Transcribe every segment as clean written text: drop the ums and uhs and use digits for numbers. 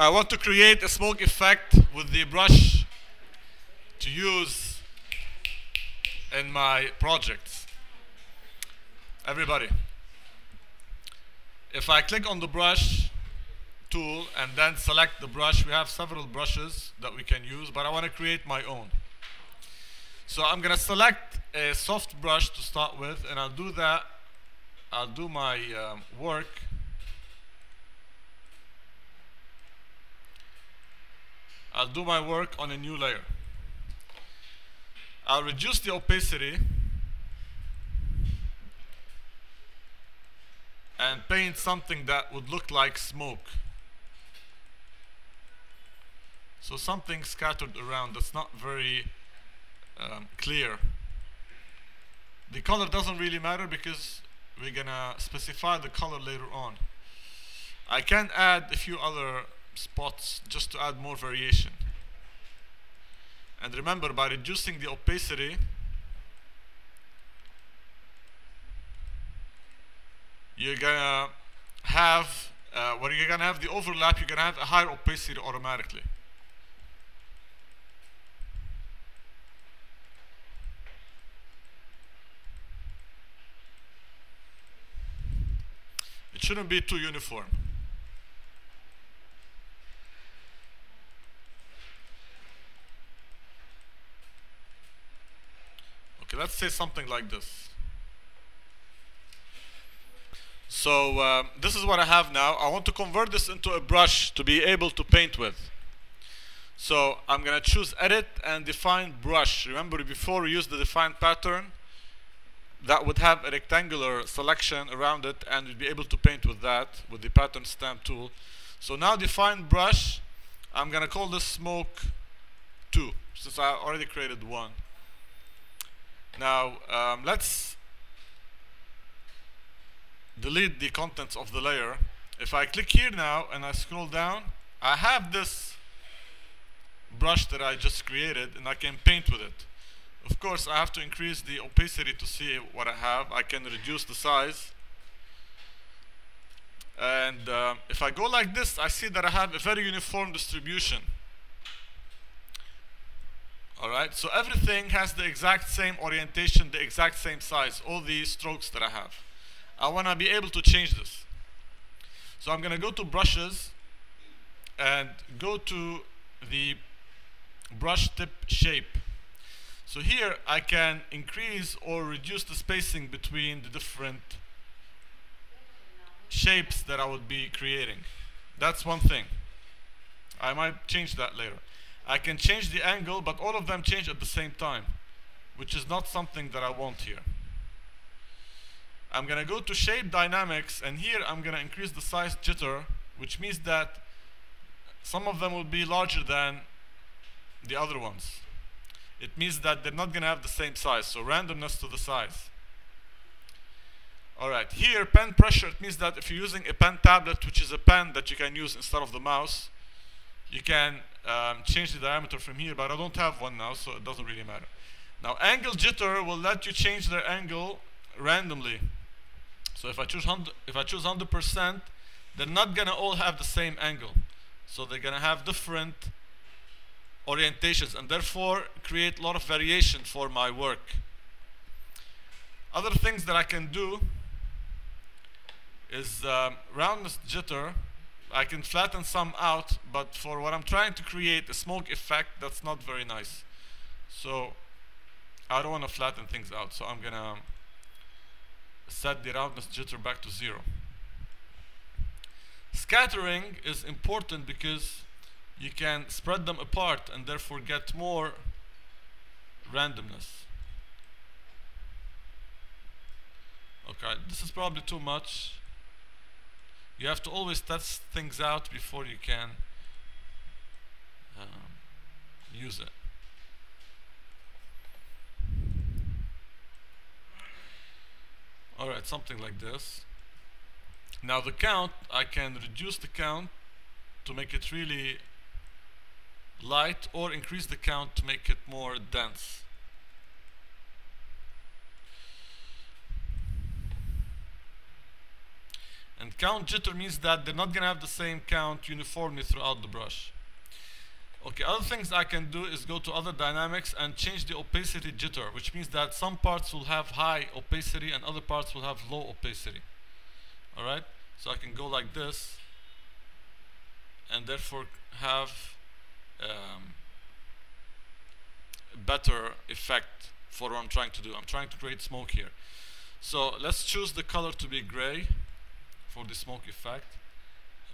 I want to create a smoke effect with the brush to use in my projects. Everybody, if I click on the brush tool and then select the brush, we have several brushes that we can use, but I want to create my own. So I'm going to select a soft brush to start with, and I'll do that. I'll do my work. I'll do my work on a new layer. I'll reduce the opacity and paint something that would look like smoke. So something scattered around that's not very clear. The color doesn't really matter because we're gonna specify the color later on. I can add a few other spots just to add more variation. And remember, by reducing the opacity, you're gonna have when you're gonna have the overlap, you're gonna have a higher opacity automatically. It shouldn't be too uniform. Okay, let's say something like this. So this is what I have now. I want to convert this into a brush to be able to paint with. So I'm going to choose Edit and Define Brush. Remember, before we used the Define pattern, that would have a rectangular selection around it, and we'd be able to paint with that with the Pattern Stamp tool. So now Define Brush, I'm going to call this Smoke 2, since I already created one. Now let's delete the contents of the layer. If I click here now and I scroll down, I have this brush that I just created, and I can paint with it. Of course, I have to increase the opacity to see what I have. I can reduce the size. And if I go like this, I see that I have a very uniform distribution. Alright, so everything has the exact same orientation, the exact same size, all these strokes that I have. I want to be able to change this. So I'm going to go to Brushes and go to the Brush Tip Shape. So here I can increase or reduce the spacing between the different shapes that I would be creating. That's one thing. I might change that later. I can change the angle, but all of them change at the same time, which is not something that I want here. I'm going to go to Shape Dynamics, and here I'm going to increase the size jitter, which means that some of them will be larger than the other ones. It means that they're not going to have the same size, so randomness to the size. Alright, here pen pressure, it means that if you're using a pen tablet, which is a pen that you can use instead of the mouse, you can change the diameter from here, but I don't have one now, so it doesn't really matter. Now, angle jitter will let you change their angle randomly. So if I choose 100%, they're not gonna all have the same angle. So they're gonna have different orientations, and therefore create a lot of variation for my work. Other things that I can do is roundness jitter. I can flatten some out, but for what I'm trying to create, a smoke effect, that's not very nice. So I don't want to flatten things out, so I'm gonna set the roundness jitter back to 0. Scattering is important because you can spread them apart and therefore get more randomness. Okay, this is probably too much. You have to always test things out before you can use it. Alright, something like this. Now the count, I can reduce the count to make it really light, or increase the count to make it more dense. And count jitter means that they're not going to have the same count uniformly throughout the brush. Okay, other things I can do is go to other dynamics and change the opacity jitter, which means that some parts will have high opacity and other parts will have low opacity. Alright, so I can go like this and therefore have better effect for what I'm trying to do. I'm trying to create smoke here. So let's choose the color to be gray for the smoke effect.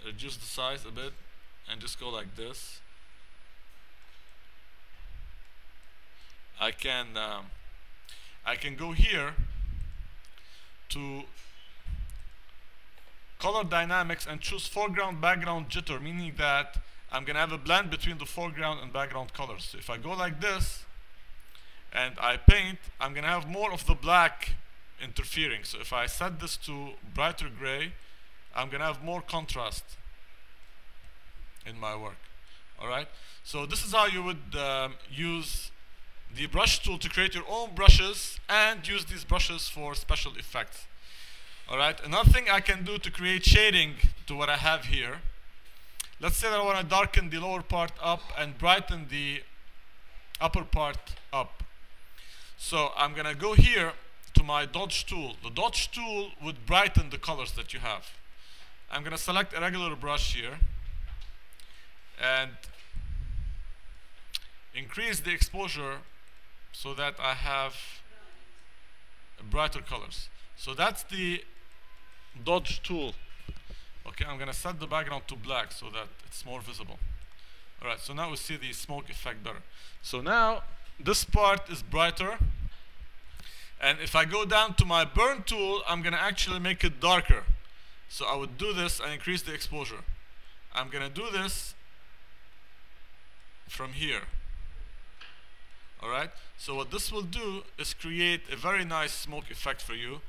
Reduce the size a bit and just go like this. I can go here to color dynamics and choose foreground background jitter, meaning that I'm gonna have a blend between the foreground and background colors. So if I go like this and I paint, I'm gonna have more of the black interfering. So if I set this to brighter gray, I'm gonna have more contrast in my work. Alright, so this is how you would use the brush tool to create your own brushes and use these brushes for special effects. Alright, another thing I can do to create shading to what I have here. Let's say that I want to darken the lower part up and brighten the upper part up. So I'm going to go here to my dodge tool. The dodge tool would brighten the colors that you have. I'm going to select a regular brush here and increase the exposure so that I have brighter colors. So that's the dodge tool. Okay, I'm gonna set the background to black so that it's more visible. Alright, so now we see the smoke effect better. So now this part is brighter, and if I go down to my burn tool, I'm gonna actually make it darker. So I would do this and increase the exposure. I'm gonna do this from here. Alright, so what this will do is create a very nice smoke effect for you,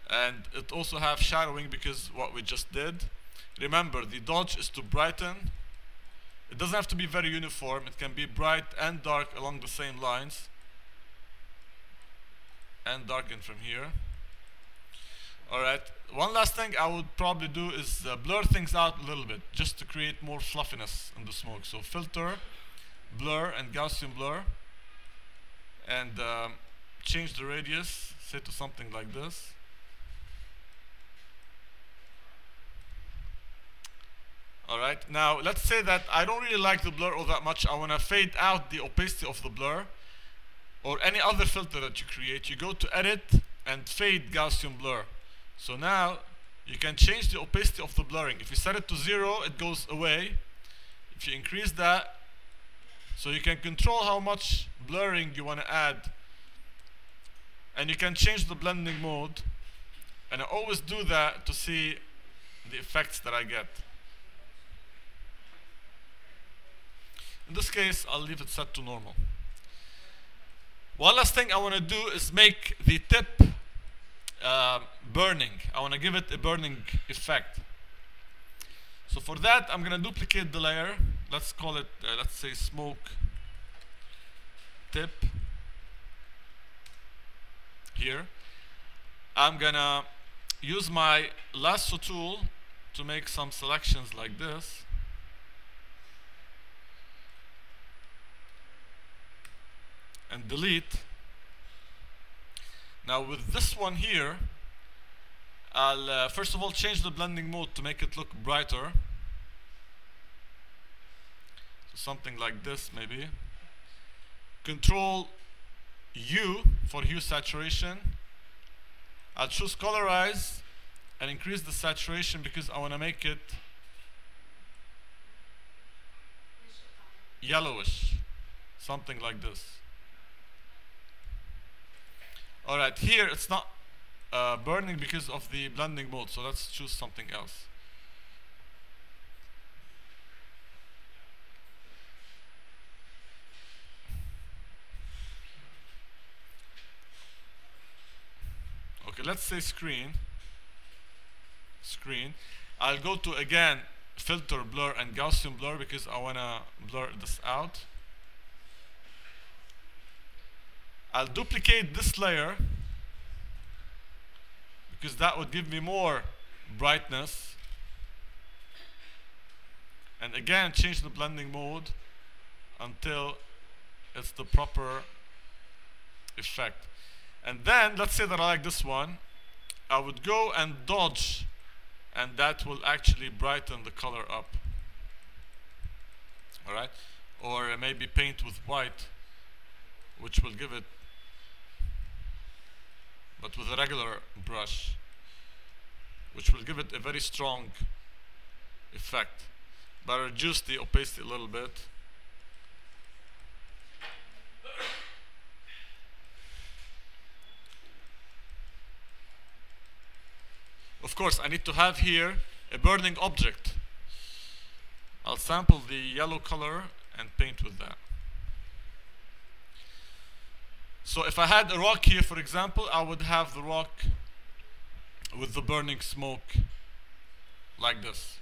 and it also have shadowing because what we just did. Remember, the dodge is to brighten. It doesn't have to be very uniform. It can be bright and dark along the same lines, and darken from here. Alright, one last thing I would probably do is blur things out a little bit just to create more fluffiness in the smoke. So filter, blur, and Gaussian blur, and change the radius, say to something like this. Alright, now let's say that I don't really like the blur all that much. I want to fade out the opacity of the blur or any other filter that you create. You go to edit and fade Gaussian blur. So now you can change the opacity of the blurring. If you set it to 0, it goes away. If you increase that, so you can control how much blurring you want to add, and you can change the blending mode, and I always do that to see the effects that I get. In this case, I'll leave it set to normal. One last thing I want to do is make the tip burning. I want to give it a burning effect. So for that, I'm going to duplicate the layer. Let's call it, let's say, smoke tip. Here. I'm going to use my lasso tool to make some selections like this. And delete. Now with this one here, I'll first of all change the blending mode to make it look brighter. So something like this maybe. Control U for hue saturation. I'll choose colorize and increase the saturation because I want to make it yellowish. Something like this. Alright, here it's not burning because of the blending mode, so let's choose something else. Okay, let's say screen. I'll go to, again, filter, blur, and Gaussian blur because I want to blur this out. I'll duplicate this layer because that would give me more brightness, and again change the blending mode until it's the proper effect. And then let's say that I like this one, I would go and dodge, and that will actually brighten the color up. Alright? Or maybe paint with white, which will give it, but with a regular brush, which will give it a very strong effect. But I reduce the opacity a little bit. Of course, I need to have here a burning object. I'll sample the yellow color and paint with that. So if I had a rock here, for example, I would have the rock with the burning smoke like this.